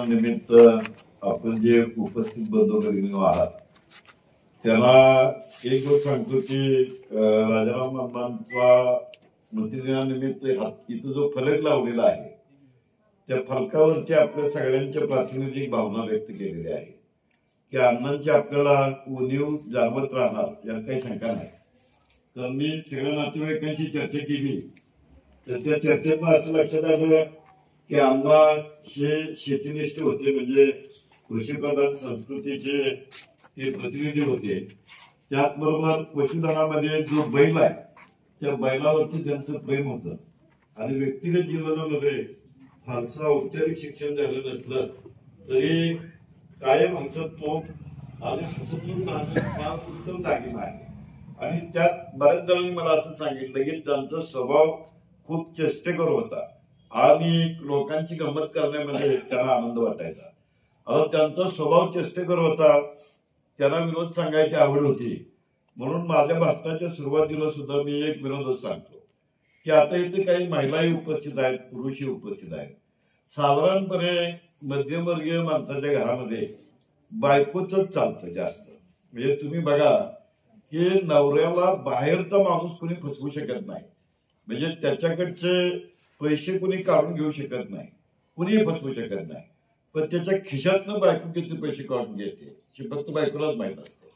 निमित्त आपण जे उपस्थित बंधू आहात त्याला एक गोष्ट सांगतो की राजाराम अण्णांचा स्मृतिदिनानिमित्त इथं जो फलक लावलेला आहे त्या फलकावरती आपल्या सगळ्यांच्या प्रातिनिधिक भावना व्यक्त केलेल्या आहे की अण्णांची आपल्याला उणीव जाणवत राहणार यात काही शंका नाही. तर मी सगळ्या नातेवाईकांशी चर्चा केली तर त्या चर्चेतून असं लक्षात आलं की अण्णा हे शेतीनिष्ठ होते, म्हणजे कृषीप्रधान संस्कृतीचे ते प्रतिनिधी होते. त्याचबरोबर पशुधनामध्ये जो बैल आहे त्या बैलावरती त्यांचं प्रेम होतं आणि व्यक्तिगत जीवनामध्ये फारसं औपचारिक शिक्षण झालं नसलं तरी कायम हसतमुख आणि हसतमुख राहणं फार उत्तम दागिना आहे. आणि त्यात बऱ्याच जणांनी मला असं सांगितलं की त्यांचा स्वभाव खूप चेष्टेकर होता आणि लोकांची गंमत करण्यामध्ये त्यांना आनंद वाटायचा. आता त्यांचा स्वभाव चेष्टेकर होता, त्यांना विनोद सांगायची आवड होती. म्हणून माझ्या भाषणाच्या सुरुवातीला सुद्धा मी एक विनोदच सांगतो की आता इथे काही महिलाही उपस्थित आहेत, पुरुषही उपस्थित आहेत. साधारणपणे मध्यमवर्गीय माणसाच्या घरामध्ये बायकोच चालतं जास्त. म्हणजे तुम्ही बघा की नवऱ्याला बाहेरचा माणूस कोणी फसवू शकत नाही, म्हणजे त्याच्याकडचे पैसे कुणी काढून घेऊ शकत नाही, कुणीही फसवू शकत नाही. पण त्याच्या खिशातनं बायको किती पैसे काढून घेते हे फक्त बायकोलाच माहित असते,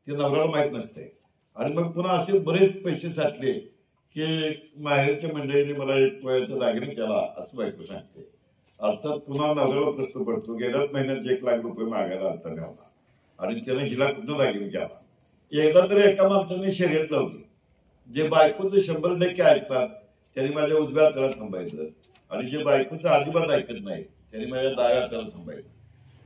ते नवऱ्याला माहित नसते. आणि मग पुन्हा असे बरेच पैसे साठले की माहेरच्या मंडळीने मला एक तोळ्याचा दागिना केला असं बायको सांगते. अर्थात पुन्हा नवऱ्याला प्रश्न पडतो, गेल्याच महिन्यात 1 लाख रुपये मागायला आलता घाला आणि त्याने हिला कुठं दागिना केला. एकदा तरी एका माणसाने शर्यत लावली, जे बायकोचं 100% ऐकतात त्यांनी माझ्या उजव्या हाताला थांबायचं आणि जे बायकोचं अजिबात ऐकत नाही त्यांनी माझ्या डाव्या हाताला थांबायचं.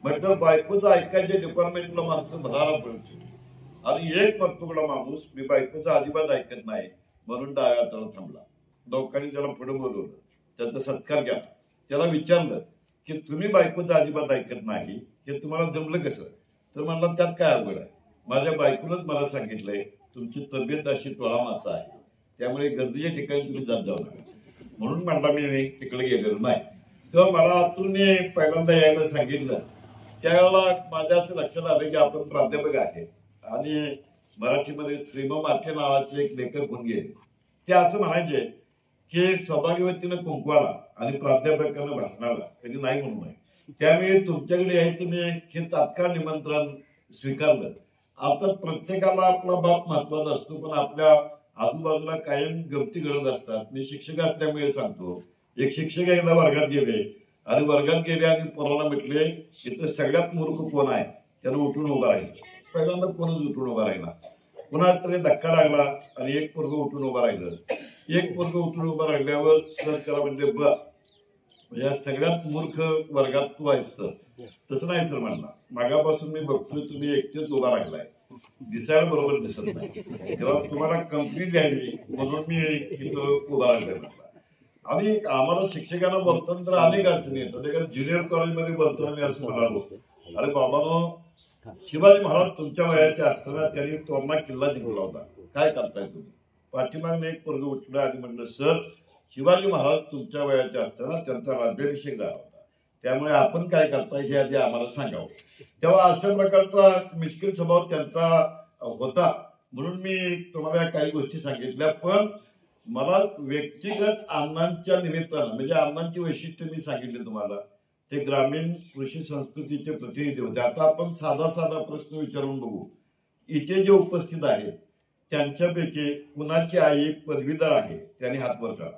म्हटलं बायकोचं ऐकायच्या डिपार्टमेंटला माणसं भरायला पडतो आणि एक मर्तुकडा माणूस मी बायकोचं अजिबात ऐकत नाही म्हणून डाव्या हाताला थांबला. लोकांनी त्याला पुढे बोलवलं, त्याचा सत्कार केला, त्याला विचारलं की तुम्ही बायकोचं अजिबात ऐकत नाही हे तुम्हाला जमलं कसं? तर म्हणलं त्यात काय अवघड आहे, माझ्या बायकोनंच मला सांगितलंय तुमची तब्येत अशी तोळा मासा आहे त्यामुळे गर्दीच्या ठिकाणी तुम्ही जात जाऊ नका, म्हणून म्हणला मी तिकडे गेलेलो नाही. तेव्हा मला आतून पहिल्यांदा यायला सांगितलं त्यावेळेला माझ्या असं लक्षात आलं की आपण प्राध्यापक आहे आणि मराठीमध्ये श्रीम मार्के नावाचे एक लेखक होऊन गेले. ते असं म्हणायचे की सभागवतीनं कुंकवाला आणि प्राध्यापकांना भाषणाला त्यांनी नाही म्हणू नये, त्यामुळे तुमच्याकडे यायचं मी हे तात्काळ निमंत्रण स्वीकारलं. आता प्रत्येकाला आपला बाप महत्वाचा असतो पण आपल्या आजूबाजूला कायम गमती घडत असतात. मी शिक्षक असल्यामुळे सांगतो, एक शिक्षक एकदा वर्गात गेले आणि पोराला म्हटले इथं सगळ्यात मूर्ख कोण आहे त्यानं उठून उभा राहील. पहिल्यांदा कोणच उठून उभा राहिला, पुन्हा तरी धक्का लागला आणि एक पोरग उठून उभा राहिलं. एक पोरग उठून उभा राहिल्यावर सर त्याला म्हणजे या सगळ्यात मूर्ख वर्गात तू आहेस. तर तसं नाही सर म्हणला, मागापासून मी बघतोय तुम्ही एकटेच उभा राहिलाय, दिसायला बरोबर दिसत नाही, तेव्हा तुम्हाला कंपनी द्यावी म्हणून मी इथं उभा राहिलाय म्हटला. आणि आम्हाला शिक्षकांना बोलताना तर अनेक अडचणी येतात. ज्युनियर कॉलेजमध्ये बोलताना मी असं म्हणालो, अरे बाबांनो शिवाजी महाराज तुमच्या वयाचे असताना त्यांनी तोरणा किल्ला जिंकला होता, काय करताय तुम्ही? पाठीमागने एक पोरग उठलं आणि म्हणलं सर शिवाजी महाराज तुमच्या वयाचे असताना त्यांचा राज्याभिषेक झाला होता, त्यामुळे आपण काय करताय हे आधी आम्हाला सांगावं. तेव्हा अशा प्रकारचा मिश्किल स्वभाव त्यांचा होता म्हणून मी तुम्हाला काही गोष्टी सांगितल्या. पण मला व्यक्तिगत अण्णांच्या निमित्तानं म्हणजे अण्णांची वैशिष्ट्य मी सांगितले तुम्हाला, ते ग्रामीण कृषी संस्कृतीचे प्रतिनिधी होते. आता आपण साधा प्रश्न विचारून बघू. इथे जे उपस्थित आहेत त्यांच्यापैकी कुणाची आई पदवीधर आहे त्यांनी हात वर करा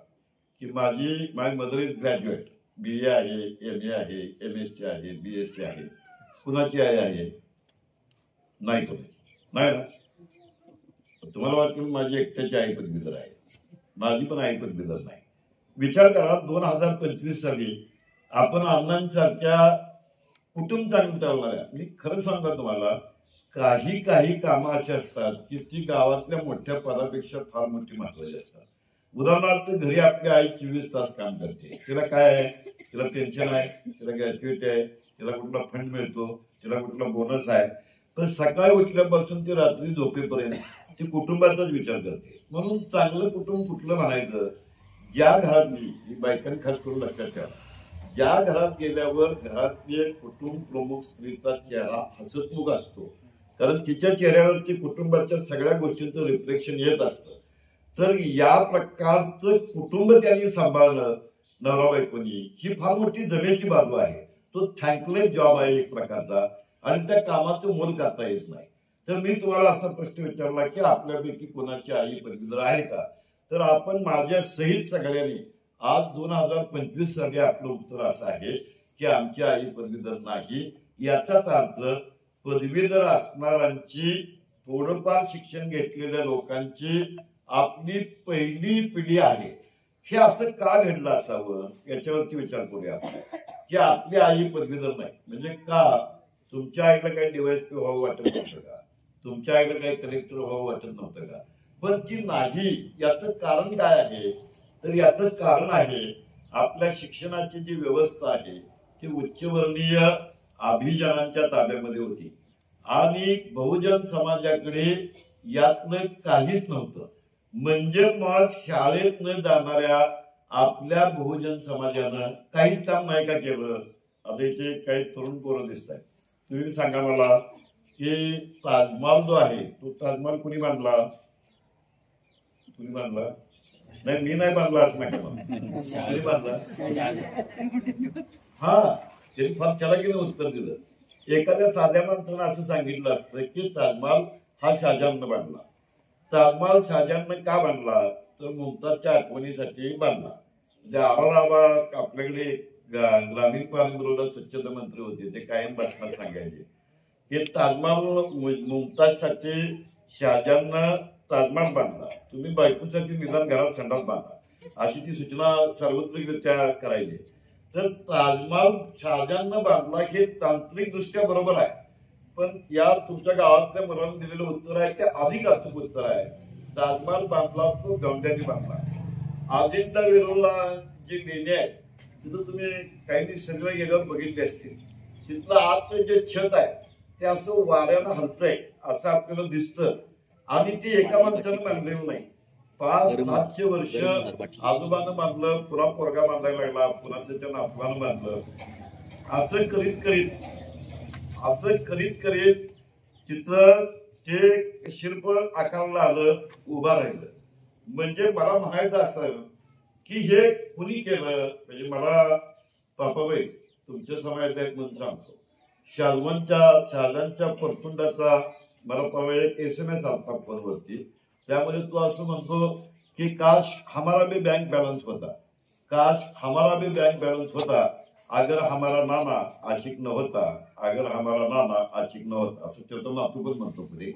की माय मदर इज ग्रॅज्युएट, BA आहे, MA आहे, MSc आहे, BSc आहे. कुणाची आई आहे? नाही कोणी नाही ना. तुम्हाला वाटतं माझी एकट्याची आई पदवीधर आहे, माझी पण आई पदवीधर नाही. विचार करा 2025 साली आपण अण्णांसारख्या कुटुंब चालणाऱ्या, मी खरं सांगा तुम्हाला काही कामं अशी असतात की ती गावातल्या मोठ्या पदापेक्षा फार मोठी महत्वाची असतात. उदाहरणार्थ घरी आपली आई 24 तास काम करते, तिला काय आहे, तिला पेन्शन आहे, तिला ग्रॅज्युएट आहे, तिला कुठला फंड मिळतो, तिला कुठला बोनस आहे, पण सकाळी उठल्यापासून ते रात्री झोपेपर्यंत ती कुटुंबाचाच विचार करते. म्हणून चांगलं कुटुंब कुठलं म्हणायचं, ज्या घरातली बायकांनी खास करून लक्षात ठेवा, ज्या घरात गेल्यावर घरातले कुटुंब प्रमुख स्त्रीचा चेहरा हसतमुख असतो, कारण तिच्या चेहऱ्यावरती कुटुंबाच्या सगळ्या गोष्टींचं रिफ्लेक्शन येत असतं. तर या प्रकारचं कुटुंब त्यांनी सांभाळणं नवरा बायकोनी ही फार मोठी जमेची बाजू आहे. तो थँकलेस जॉब आहे एक प्रकारचा, आणि त्या कामाचं मोल करता येत नाही. तर मी तुम्हाला असा प्रश्न विचारला की आपल्यापैकी कोणाची आई पदवीधर आहे का, तर आपण माझ्या सहित सगळ्यांनी आज 2025 साली आपलं उत्तर असं आहे की आमची आई पदवीधर नाही. याचाच अर्थ पदवीधर असणाऱ्यांची, थोडंफार शिक्षण घेतलेल्या लोकांची आपली पहिली पिढी आहे. हे असं का घडलं असावं याच्यावरती विचार करूया की आपली आई पदवीधर नाही म्हणजे का. तुमच्या आईला काही DYSP व्हावं वाटत नव्हतं का, तुमच्या आईला काही कलेक्टर व्हावं वाटत नव्हतं का, पण ती नाही. याचं कारण काय आहे, तर याचं कारण आहे आपल्या शिक्षणाची जी व्यवस्था आहे ती उच्चवर्णीय अभिजनांच्या ताब्यामध्ये होती आणि बहुजन समाजाकडे यातलं काहीच नव्हतं. म्हणजे मग शाळेत न जाणाऱ्या आपल्या बहुजन समाजानं काहीच काम नाही का केलं. आता इथे काही तरुण पोरं दिसत आहेत, तुम्ही सांगा मला की ताजमहाल जो आहे तो ताजमहाल कुणी बांधला, कुणी बांधला? नाही, मी नाही बांधला असं नाही कुणी बांधला. हा, त्यांनी फार चलाकीने उत्तर दिलं. एखाद्या साध्या माणसानं असं सांगितलं असतं की ताजमहाल हा शाहजहाननं बांधला. ताजमहाल शाहजहाननं का बांधला, तर मुमताजच्या आठवणीसाठी बांधला. म्हणजे आबाराबा आपल्याकडे ग्रामीण पाणीपुरवठा स्वच्छता मंत्री होते, ते कायम भाषणात सांगायचे की ताजमहाल मुमताजसाठी शाहजहाननं ताजमहाल बांधला, तुम्ही बायकोसाठी निदान घरात संडास बांधा, अशी ती सूचना सार्वत्रिकरित्या करायची. तर ताजमहाल शाहजहाननं बांधला हे तांत्रिकदृष्ट्या बरोबर आहे, पण या तुमच्या गावातल्या मुलांनी दिलेलं उत्तर आहे ते अधिक अचूक उत्तर आहे. ताजमहाल बांधला तो गवंड्यांनी बांधला. अजिंठा वेरूळला जी लेणी आहे तिथं तुम्ही काही सगळं गेल्यावर बघितले असतील, तिथलं आतलं जे छत आहे ते असं वाऱ्यानं हलतंय असं आपल्याला दिसतं, आणि ते एका माणसानं बांधलेलं नाही. 500-700 वर्ष आजोबानं बांधलं, पुन्हा पोरगा बांधायला लागला, पुन्हा त्याच्या नातवानं बांधलं. असं करीत करीत तिथं ते शिल्प आकारला आलं, उभा राहिलं. म्हणजे मला म्हणायचं असं की हे कुणी केलं. म्हणजे मला पापाबाई तुमच्या समाजाचा एक म्हणून सांगतो, शाहजहानच्या परतुंडाचा मला परवा एक SMS आलता फोनवरती. त्यामध्ये तो असं म्हणतो की काश हमारा भी बैंक बैलेंस होता, काश हमारा भी बैंक बैलेंस होता, अगर हमारा नाना आशिक न होता, अगर हमारा नाना आशिक न होता, असं त्याचं नातू पण म्हणतो. पुढे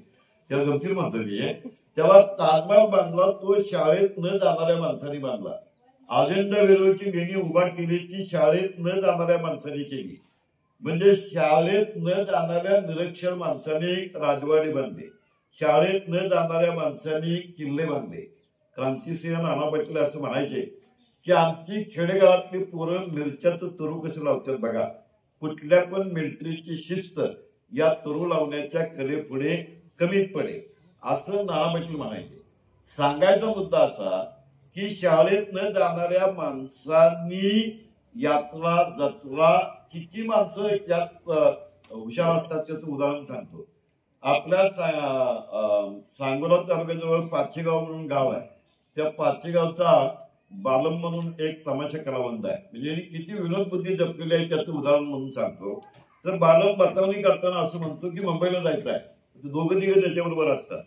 तेव्हा गमतीर म्हणतो मी. तेव्हा ताजमहाल बांधला तो शाळेत न जाणाऱ्या माणसांनी बांधला. अजिंठा वेरूळची लेणी उभा केली ती शाळेत न जाणाऱ्या माणसांनी केली. म्हणजे शाळेत न जाणाऱ्या निरक्षर माणसांनी राजवाडे बांधले, शाळेत न जाणाऱ्या माणसांनी किल्ले बांधले. क्रांतिसिंह नाना पाटील असं म्हणायचे की आमची खेडेगावातली पोरं मिरच्याचं तरू कसं लावतात बघा, कुठल्या पण मिलिटरीची शिस्त या तरू लावण्याच्या कलेपुढे कमीत पडे, असं नाना पाटील म्हणायचे. सांगायचा मुद्दा असा की शाळेत न जाणाऱ्या माणसांनी यात्रा जत्रा, किती माणसं यात हुशार असतात त्याचं उदाहरण सांगतो. आपल्या सांगोला तालुक्याजवळ पाचेगाव म्हणून गाव आहे, त्या पाचेगावचा बालम म्हणून एक तमाशा कलावंत आहे. म्हणजे किती विनोद बुद्धी जपलेली आहे त्याचं उदाहरण म्हणून सांगतो. तर बालम बतावणी करताना असं म्हणतो की मुंबईला जायचं आहे. दोघं तिघं त्याच्याबरोबर असतात.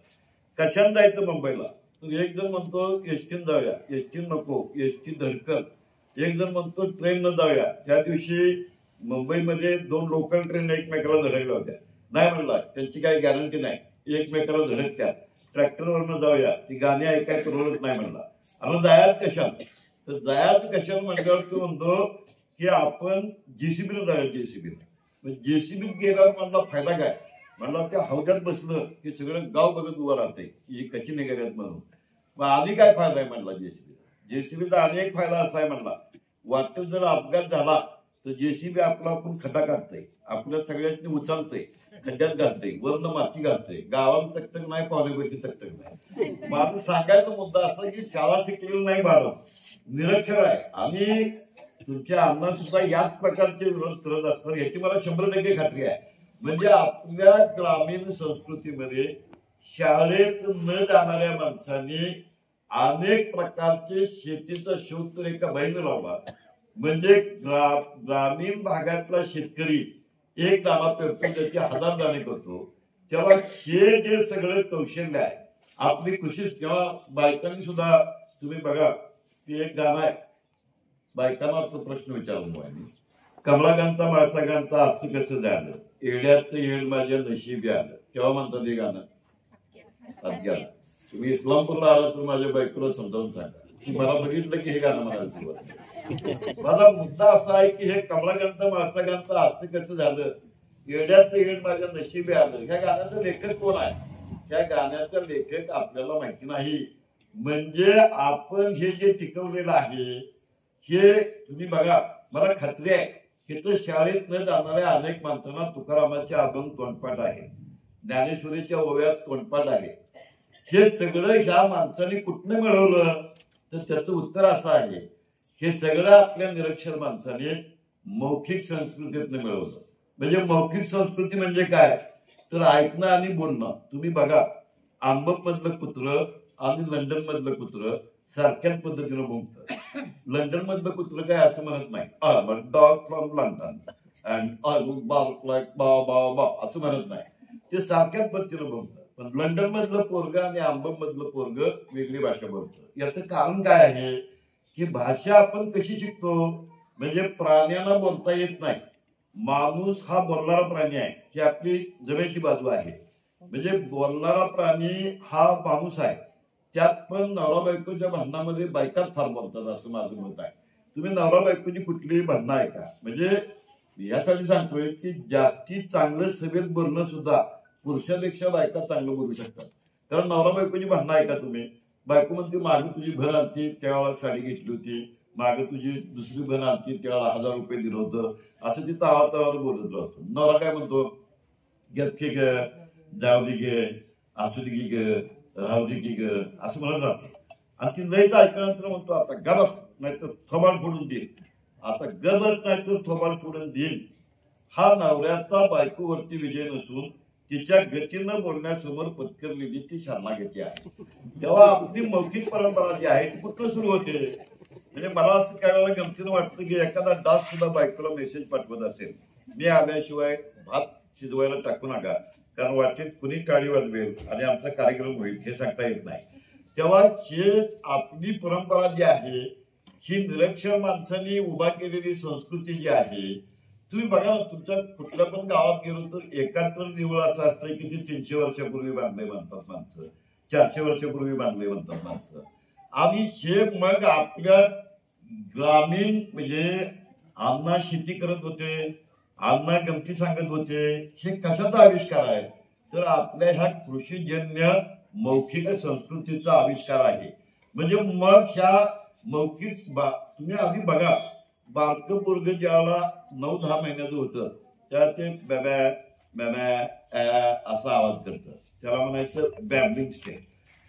कशाने जायचं मुंबईला, तर एक जण म्हणतो एसटीन जाऊया, एसटीन नको, एसटी धडकल. एक जण म्हणतो ट्रेन न जाऊया. त्या दिवशी मुंबईमध्ये 2 लोकल ट्रेन एकमेकाला धडकल्या होत्या. नाही म्हणला, त्यांची काही गॅरंटी नाही, एकमेकाला धडकत्यात. ट्रॅक्टरवरनं जाऊया, ती गाणी ऐकाय परवडत नाही म्हणला. आणि जायात कशाला, तर जायात कशाला म्हटल्यावर तो म्हणतो की आपण JCBनं जाऊया, JCBनं. JCBत गेल्यावर म्हणला फायदा काय, म्हणला त्या हौद्यात बसलं की सगळं गाव बघत उभं राहते की कशी निघाल्यात म्हणून. मग आधी काय फायदा आहे म्हणला JCBचा अनेक फायदा असा आहे म्हणला, वाटेत जर अपघात झाला तर JCB आपला आपण खड्डा काढतंय, आपल्या सगळ्यांनी उचलतंय, खड्ड्यात घालते, वरनं माती घालते, गावाला तकतक नाही, पावलेपैकी तकतक नाही. माझं सांगायचा मुद्दा असा की शाळा शिकलेलं नाही, बाळ निरक्षर आहे. आणि तुमच्या अण्णा सुद्धा याच प्रकारचे विरोध करत असतात याची मला 100% खात्री आहे. म्हणजे आपल्या ग्रामीण संस्कृतीमध्ये शाळेत न जाणाऱ्या माणसांनी अनेक प्रकारचे शेतीचा शोध तर एका बाईने लावला. म्हणजे ग्रामीण भागातला शेतकरी एक दाणा पेरतो त्याची 1000 दाणे करतो. तेव्हा हे जे सगळं कौशल्य आहे आपली कृषी किंवा बायकांनी सुद्धा तुम्ही बघा की एक गाणं आहे बायकांना तो प्रश्न विचारला मी कमलाकांता माळसाकांता असं कसं झालं येड्याचं येड माझ्या नशिबी आलं केव्हा म्हणतात हे गाणं अज्ञात. तुम्ही इस्लामपूरला आला तर माझ्या बायकोला समजावून सांगा की मला बघितलं की हे गाणं म्हणायला सुरुवात. माझा मुद्दा असा आहे की हे कमलाकांता माळसाकांता असं कसं झालं येड्याचं येड माझ्या नशिबी आलं. ह्या गाण्याचा लेखक कोण आहे? त्या गाण्याचा लेखक आपल्याला माहिती नाही. म्हणजे आपण हे जे टिकवलेलं आहे हे तुम्ही बघा मला खात्री आहे की तो शाळेत न जाणाऱ्या अनेक माणसांना तुकारामाचे अभंग तोंडपाठ आहे ज्ञानेश्वरीच्या ओव्यात तोंडपाठ आहे. हे सगळं ह्या माणसाने कुठनं मिळवलं तर त्याचं उत्तर असं आहे हे सगळं आपल्या निरक्षर माणसाने मौखिक संस्कृतीतनं मिळवलं. म्हणजे मौखिक संस्कृती म्हणजे काय तर ऐकणं आणि बोलणं. तुम्ही बघा आंबप मधलं कुत्र आणि लंडन मधलं कुत्र सारख्याच पद्धतीनं भुंकतं. लंडन मधलं कुत्र काय असं म्हणत नाही डॉग फ्रॉम लंडन असं म्हणत नाही. ते सारख्याच पद्धतीनं भुंकतं. पण लंडन मधलं पोरग आणि आंबप मधलं पोरग वेगळी भाषा बोलतं. याचं कारण काय आहे की भाषा आपण कशी शिकतो म्हणजे प्राण्यांना बोलता येत नाही. माणूस हा बोलणारा प्राणी आहे ही आपली जमेची बाजू आहे. म्हणजे बोलणारा प्राणी हा माणूस आहे. त्यात पण नवरा बायकोच्या भांडणामध्ये बायकाच फार बोलतात असं माझं मत आहे. तुम्ही नवरा बायकोची कुठलीही भांडणं आहे का म्हणजे यासाठी सांगतोय की जास्तीत चांगलं सभेत बोलणं सुद्धा पुरुषापेक्षा बायका चांगलं बोलू शकतात. कारण नवरा बायकोची भांडणं आहे का तुम्ही बायको म्हणते मागे तुझी भर आणती त्यावेळेला साडी घेतली होती मागे तुझी दुसरी भर आणती त्यावेळेला 1000 रुपये दिलं होतं असं ती तावातावावर बोलत राहतो. नवरा काय म्हणतो गपके ग जाऊ दे गे असू दे की ग राहू दे की ग असं म्हणत राहतो. आणि ती लयच ऐकल्यानंतर म्हणतो आता गबस नाही तर थोबाड फोडून देईल. आता गबस नाही तर थोबाड फोडून देईल हा नवऱ्याचा बायकोवरती विजय नसून तिच्या गतीनं बोलण्यासमोर पत्करलेली ती शरणागती आहे. तेव्हा आपली मौखिक परंपरा जी आहे ती कुठं सुरू होते म्हणजे मला असं काय वेळेला गमतीनं वाटतं की एखादा दास सुद्धा बायकोला मेसेज पाठवत असेल मी आल्याशिवाय भात शिजवायला टाकू नका कारण वाटेत कुणी टाळी वाजवेल आणि आमचा कार्यक्रम होईल हे सांगता येत नाही. तेव्हा हे आपली परंपरा जी आहे ही निरक्षर माणसांनी उभा केलेली संस्कृती जी आहे तुम्ही बघा ना तुमच्या कुठल्या पण गावात गेलो तर एकाहत्तर देऊळ असं असतं की ते 300 वर्षापूर्वी बांधले म्हणतात माणसं 400 वर्षापूर्वी बांधले म्हणतात माणसं. आणि हे मग आपल्या ग्रामीण म्हणजे अण्णा शेती करत होते अण्णा गमती सांगत होते हे कशाचा आविष्कार आहे तर आपल्या ह्या कृषीजन्य मौखिक संस्कृतीचा आविष्कार आहे. म्हणजे मग ह्या मौखिक तुम्ही आधी बघा बारकं पोरग ज्याला 9-10 महिन्याचं होतं त्या ते बॅब्या बॅब्या असा आवाज करतं त्याला म्हणायचं बॅबलिंग स्टेट.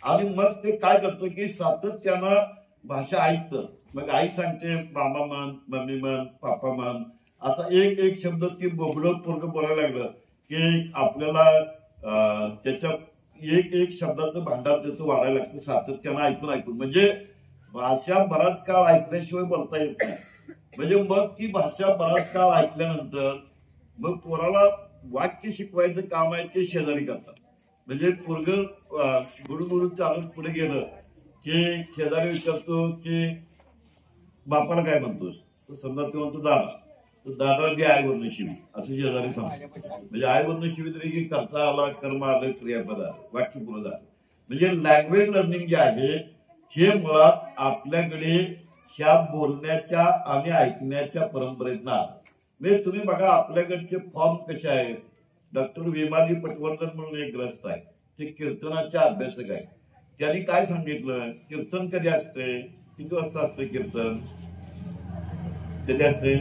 आणि मग ते काय करतं की सातत्यानं भाषा ऐकतं. मग आई सांगते मामा म्हण मम्मी म्हण पापा म्हण असा एक एक शब्द ती बोबडं पोरग बोलायला लागलं की आपल्याला त्याच्या एक एक शब्दाचं भांडार त्याचं वाढायला लागतं सातत्यानं ऐकून. म्हणजे भाषा बराच काळ ऐकल्याशिवाय बोलता येत नाही. म्हणजे मग ती भाषा बराच काळ ऐकल्यानंतर मग पोराला वाक्य शिकवायचं काम आहे ते शेजारी करतात. म्हणजे पोरग गुडगुडून चालून पुढे गेलं की शेजारी विचारतो की बापाला काय म्हणतोस तर समजा ते म्हणतो दादा तर दादा ती आईवरनं शिवी असं शेजारी सांगतो. म्हणजे आईवरनं शिवी तरी की करता आला कर्म आलं क्रियापद आलं वाक्य पुरं झालं. म्हणजे लँग्वेज लर्निंग जे आहे हे मुळात आपल्याकडे ह्या बोलण्याच्या आणि ऐकण्याच्या परंपरेतनं आलं. म्हणजे तुम्ही बघा आपल्याकडचे फॉर्म कसे आहेत. डॉक्टर विमाली पटवर्धन म्हणून एक ग्रस्त आहे ते कीर्तनाचे अभ्यासक आहे. त्यांनी काय सांगितलं कीर्तन कधी असते किती वाजता असते कीर्तन कधी असते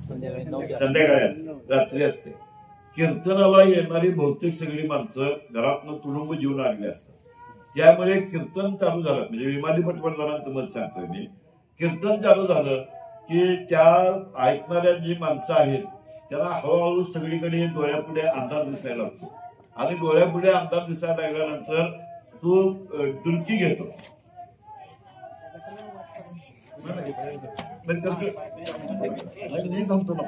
संध्याकाळी असते रात्री असते. कीर्तनाला येणारी बहुतेक सगळी माणसं घरातनं तुडुंब जीवन आलेली असतात. त्यामुळे कीर्तन चालू झालं म्हणजे विमाली पटवर्धनांचं मत सांगतोय मी कीर्तन चालू झालं की त्या ऐकणाऱ्या जी माणसं आहेत त्यांना हळूहळू सगळीकडे डोळ्यापुढे अंधार दिसायला लागतो आणि डोळ्यापुढे अंधार दिसायला लागल्यानंतर तो डुलकी घेतो. मी थांबतो ना.